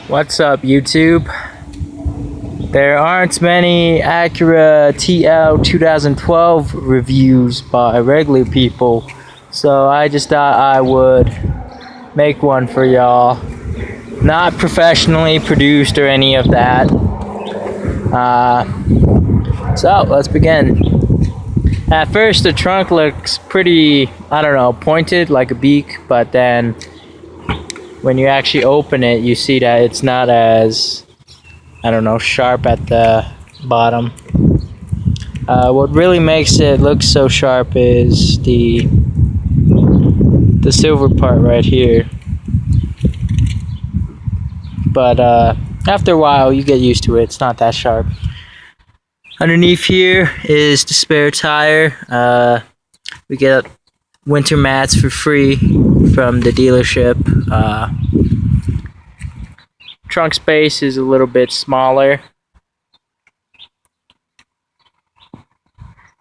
What's up, YouTube? There aren't many Acura TL 2012 reviews by regular people, so I just thought I would make one for y'all. Not professionally produced or any of that. So let's begin. At first the trunk looks pretty, I don't know, pointed like a beak, but then when you actually open it, you see that it's not as, I don't know, sharp at the bottom. What really makes it look so sharp is the silver part right here. But after a while, you get used to it. It's not that sharp. Underneath here is the spare tire. We get winter mats for free from the dealership. Trunk space is a little bit smaller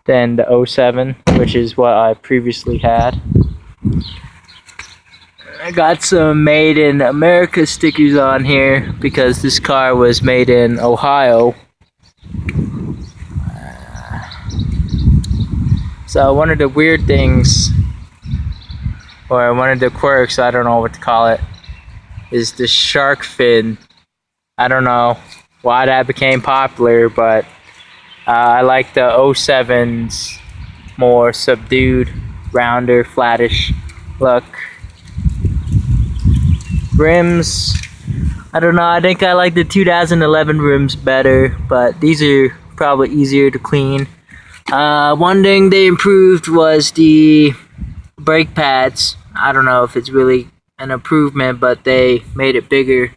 than the 07, which is what I previously had. I got some Made in America stickers on here because this car was made in Ohio. So one of the weird things, or one of the quirks, I don't know what to call it, is the shark fin. I don't know why that became popular, but I like the 07's more subdued, rounder, flattish look. Rims, I don't know, I think I like the 2011 rims better, but these are probably easier to clean. One thing they improved was the brake pads. I don't know if it's really an improvement, but they made it bigger.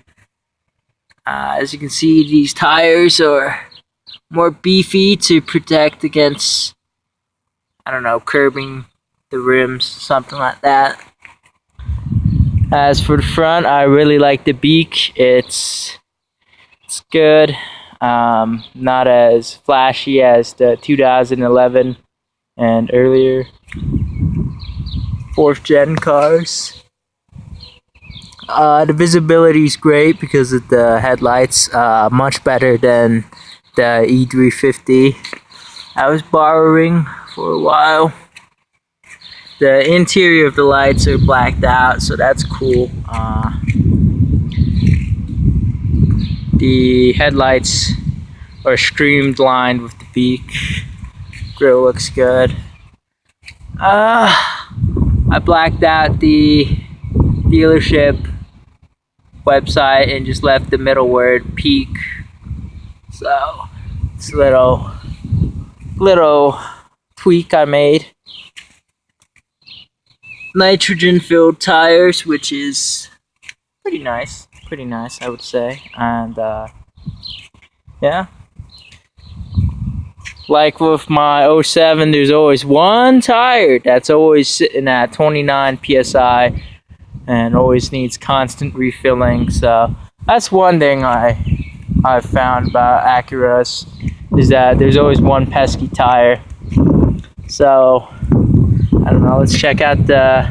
As you can see, these tires are more beefy to protect against, I don't know, curbing the rims, something like that. As for the front, I really like the beak. It's good. Not as flashy as the 2011 and earlier 4th gen cars. The visibility is great because of the headlights, much better than the E350 I was borrowing for a while. The interior of the lights are blacked out, so that's cool. The headlights are streamlined with the beak. Grille looks good. I blacked out the dealership website and just left the middle word peak. So it's a little tweak I made. Nitrogen filled tires, which is pretty nice I would say. And yeah, like with my 07, there's always one tire that's always sitting at 29 psi and always needs constant refilling. So that's one thing I've found about Acuras, is that there's always one pesky tire. So I don't know, let's check out the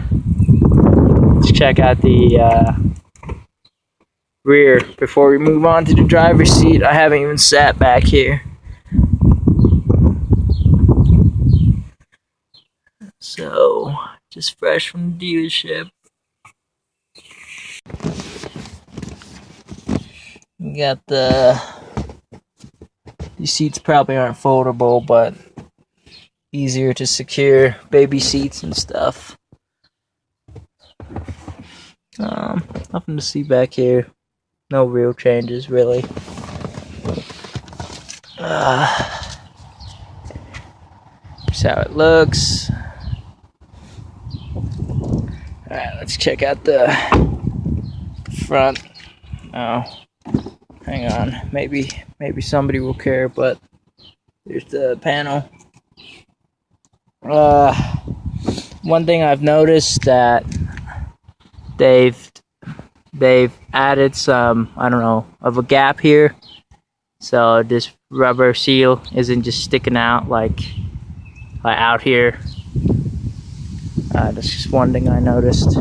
rear before we move on to the driver's seat. I haven't even sat back here. So, just fresh from the dealership. We got these seats probably aren't foldable, but easier to secure baby seats and stuff. Nothing to see back here. No real changes, really. Here's how it looks. Alright, let's check out the front. Oh, hang on. Maybe somebody will care, but here's the panel. One thing I've noticed that they've added some, I don't know, of a gap here, so this rubber seal isn't just sticking out like out here. That's just one thing I noticed.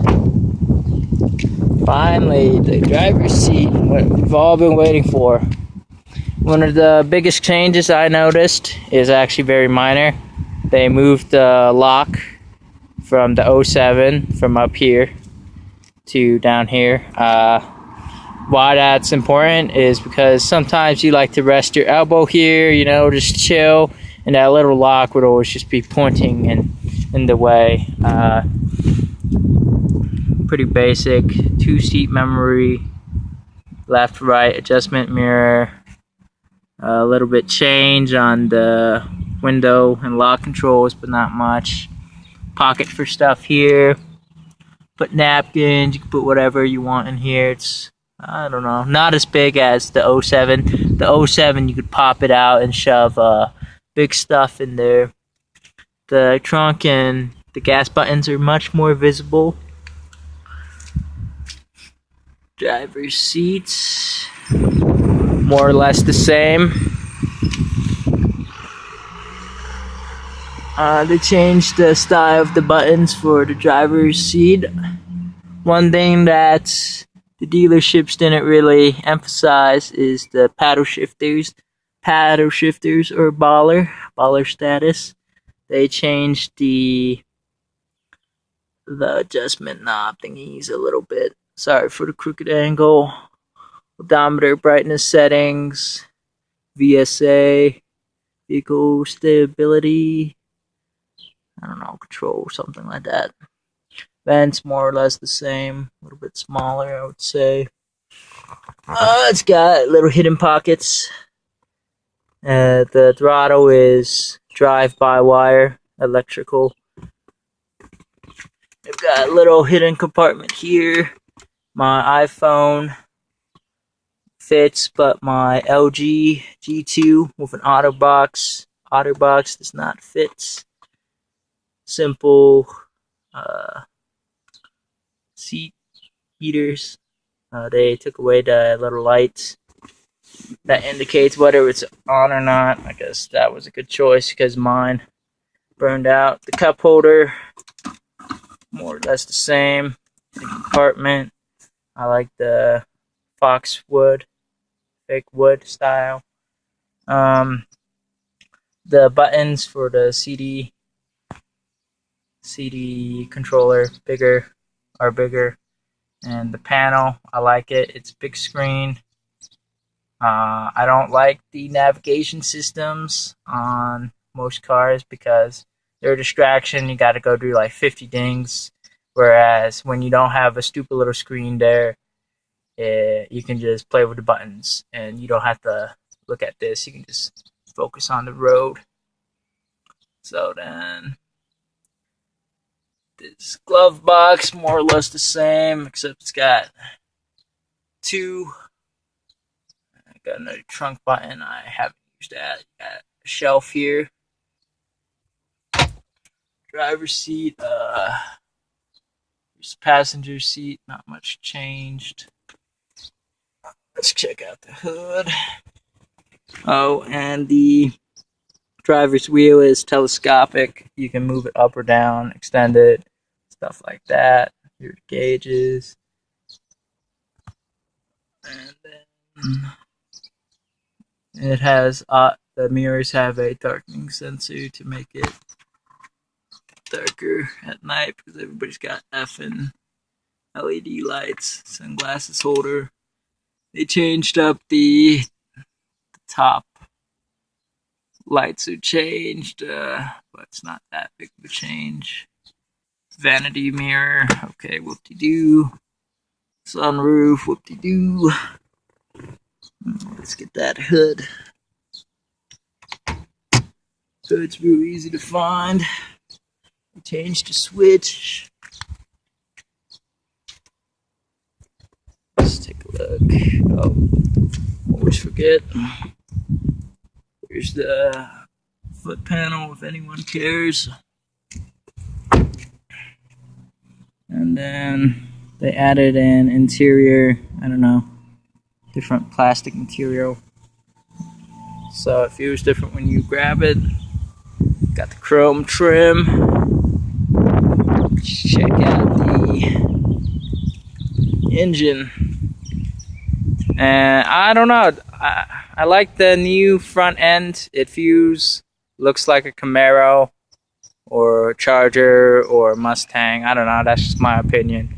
Finally, the driver's seat, what we've all been waiting for. One of the biggest changes I noticed is actually very minor. They moved the lock from the 07 from up here to down here. Why that's important is because sometimes you like to rest your elbow here, you know, just chill, and that little lock would always just be pointing in the way. Pretty basic. 2-seat memory, left right adjustment mirror, a little bit change on the window and lock controls, but not much. Pocket for stuff here, put napkins, you can put whatever you want in here. It's, I don't know, not as big as the 07. The 07 you could pop it out and shove big stuff in there. The trunk and the gas buttons are much more visible. Driver's seats, more or less the same. They changed the style of the buttons for the driver's seat. One thing that the dealerships didn't really emphasize is the paddle shifters. Paddle shifters or baller status. They changed the adjustment knob thingies a little bit. Sorry for the crooked angle. Odometer brightness settings, VSA, vehicle stability, I don't know, control, something like that. Vents more or less the same, a little bit smaller, I would say. It's got little hidden pockets. The throttle is drive-by-wire, electrical. I've got a little hidden compartment here. My iPhone fits, but my LG G2 with an OtterBox does not fit. Simple seat heaters. They took away the little light that indicates whether it's on or not. I guess that was a good choice because mine burned out. The cup holder, more or less the same. The compartment, I like the Foxwood, fake wood style. The buttons for the CD controller are bigger, and the panel, I like it. It's big screen. I don't like the navigation systems on most cars because they're a distraction. You got to go do like 50 things. Whereas when you don't have a stupid little screen there, you can just play with the buttons and you don't have to look at this. You can just focus on the road. So then, this glove box, more or less the same, except it's got I got another trunk button. I haven't used that. Got a shelf here. Driver's seat, passenger seat, not much changed. Let's check out the hood. Oh, and the driver's wheel is telescopic. You can move it up or down, extend it, stuff like that. Here are the gauges. And then it has, the mirrors have a darkening sensor to make it darker at night because everybody's got effing LED lights. Sunglasses holder. They changed up the top lights are changed, but it's not that big of a change. Vanity mirror, okay, whoop-de-doo. Sunroof, whoop-de-doo. Let's get that hood. Hood's real easy to find. Change the switch. Let's take a look. Oh, always forget. Here's the foot panel if anyone cares. And then they added an interior, I don't know, different plastic material. So it feels different when you grab it. Got the chrome trim. Check out the engine. And I don't know, I like the new front end. It feels, looks like a Camaro or Charger or Mustang. I don't know, that's just my opinion.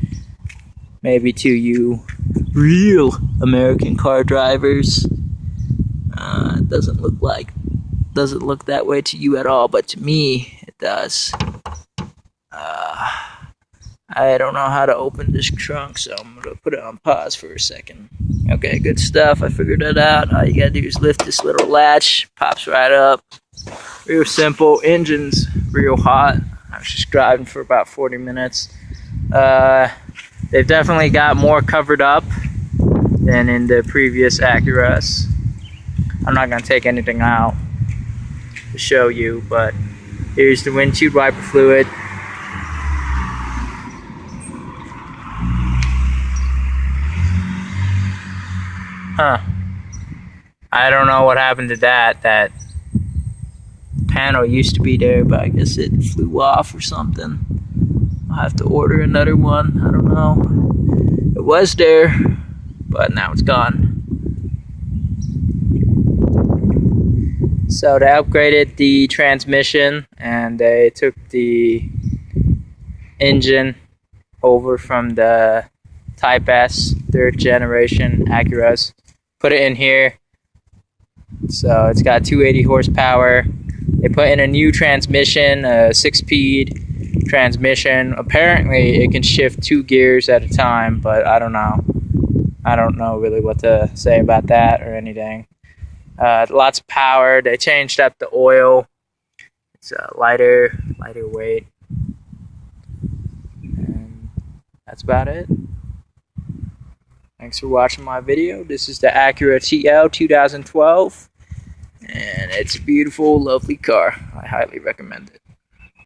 Maybe to you real American car drivers, it doesn't look that way to you at all, but to me it does. I don't know how to open this trunk, so I'm gonna put it on pause for a second. Okay, good stuff. I figured it out. All you gotta do is lift this little latch, pops right up. Real simple. Engine's real hot. I was just driving for about 40 minutes. They've definitely got more covered up than in the previous Acuras. I'm not gonna take anything out to show you, but here's the windshield wiper fluid. I don't know what happened to that. That panel used to be there, but I guess it flew off or something. I'll have to order another one. I don't know. It was there, but now it's gone. So they upgraded the transmission and they took the engine over from the Type S 3rd generation Acuras, put it in here. So it's got 280 horsepower. They put in a new transmission, a 6-speed transmission. Apparently it can shift 2 gears at a time, but I don't know. I don't know really what to say about that or anything. Lots of power. They changed up the oil. It's a lighter weight. And that's about it. Thanks for watching my video. This is the Acura TL 2012. And it's a beautiful, lovely car. I highly recommend it.